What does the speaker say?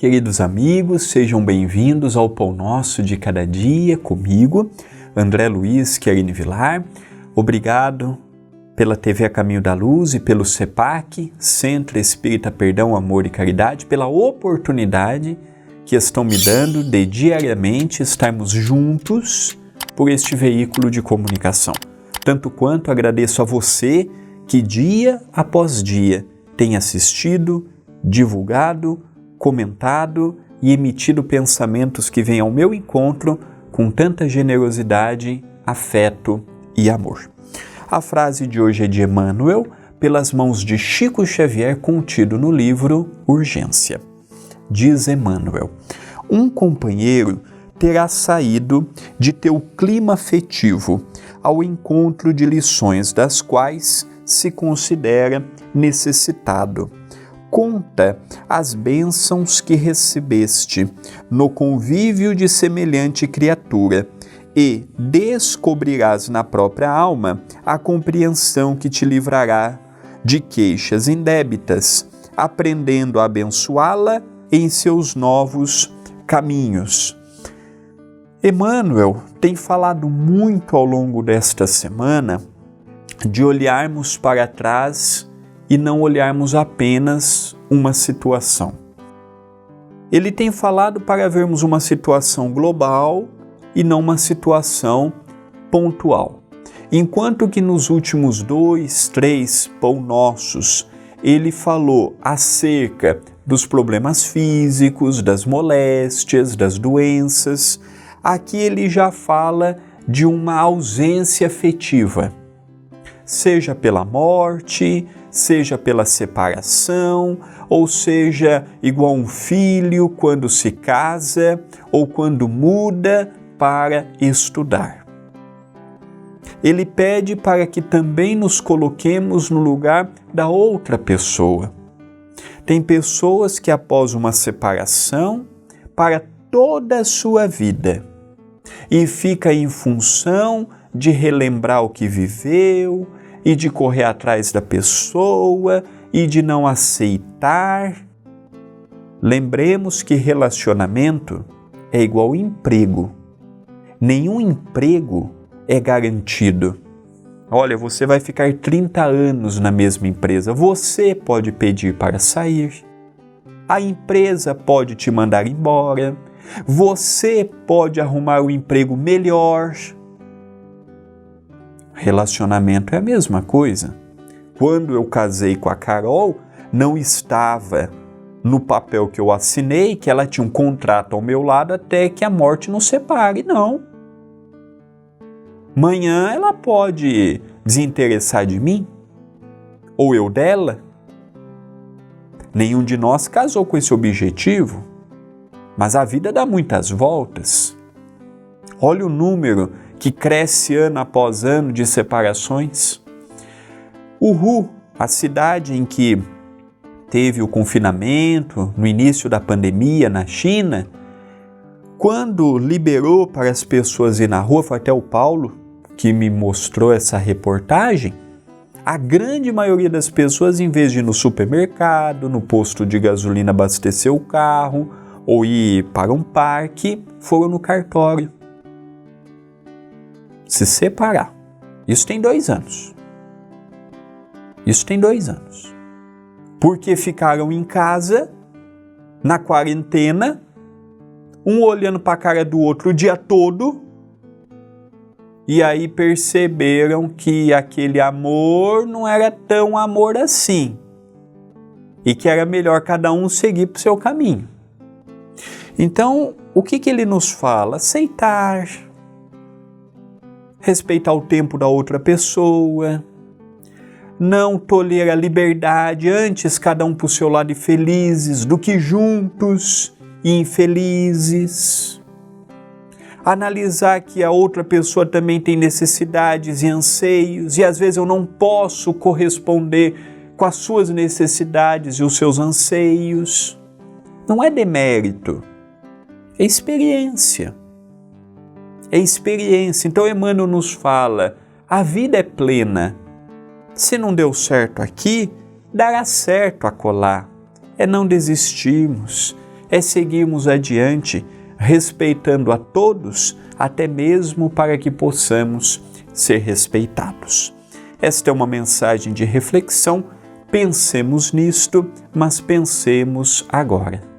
queridos amigos, sejam bem-vindos ao Pão Nosso de Cada Dia comigo, André Luiz Querini Vilar. Obrigado pela TV A Caminho da Luz e pelo CEPAC, Centro Espírita Perdão, Amor e Caridade, pela oportunidade que estão me dando de diariamente estarmos juntos por este veículo de comunicação. Tanto quanto agradeço a você que dia após dia tem assistido, divulgado, comentado e emitido pensamentos que vêm ao meu encontro com tanta generosidade, afeto e amor. A frase de hoje é de Emmanuel, pelas mãos de Chico Xavier, contido no livro Urgência. Diz Emmanuel: um companheiro terá saído de teu clima afetivo ao encontro de lições das quais se considera necessitado. Conta as bênçãos que recebeste no convívio de semelhante criatura e descobrirás na própria alma a compreensão que te livrará de queixas indébitas, aprendendo a abençoá-la em seus novos caminhos. Emmanuel tem falado muito ao longo desta semana de olharmos para trás e não olharmos apenas uma situação. Ele tem falado para vermos uma situação global e não uma situação pontual. Enquanto que nos últimos 2, 3 Pão Nossos, ele falou acerca dos problemas físicos, das moléstias, das doenças, aqui ele já fala de uma ausência afetiva, seja pela morte, seja pela separação, ou seja, igual um filho quando se casa ou quando muda para estudar. Ele pede para que também nos coloquemos no lugar da outra pessoa. Tem pessoas que após uma separação, para toda a sua vida, e fica em função de relembrar o que viveu, e de correr atrás da pessoa, e de não aceitar. Lembremos que relacionamento é igual emprego. Nenhum emprego é garantido. Olha, você vai ficar 30 anos na mesma empresa. Você pode pedir para sair. A empresa pode te mandar embora. Você pode arrumar um emprego melhor. Relacionamento é a mesma coisa. Quando eu casei com a Carol, não estava no papel que eu assinei que ela tinha um contrato ao meu lado até que a morte nos separe, não. Amanhã ela pode desinteressar de mim, ou eu dela. Nenhum de nós casou com esse objetivo, mas a vida dá muitas voltas. Olha o número que cresce ano após ano de separações. Wuhan, a cidade em que teve o confinamento no início da pandemia na China, quando liberou para as pessoas ir na rua, foi até o Paulo que me mostrou essa reportagem, a grande maioria das pessoas, em vez de ir no supermercado, no posto de gasolina abastecer o carro ou ir para um parque, foram no cartório se separar. Isso tem 2 anos. Isso tem 2 anos. Porque ficaram em casa, na quarentena, um olhando para a cara do outro o dia todo, e aí perceberam que aquele amor não era tão amor assim, e que era melhor cada um seguir para o seu caminho. Então, o que ele nos fala? Aceitar, respeitar o tempo da outra pessoa, não tolher a liberdade, antes cada um para o seu lado e felizes, do que juntos e infelizes. Analisar que a outra pessoa também tem necessidades e anseios, e às vezes eu não posso corresponder com as suas necessidades e os seus anseios. Não é demérito, é experiência. É experiência. Então Emmanuel nos fala, a vida é plena. Se não deu certo aqui, dará certo acolá. É não desistirmos, é seguirmos adiante, respeitando a todos, até mesmo para que possamos ser respeitados. Esta é uma mensagem de reflexão. Pensemos nisto, mas pensemos agora.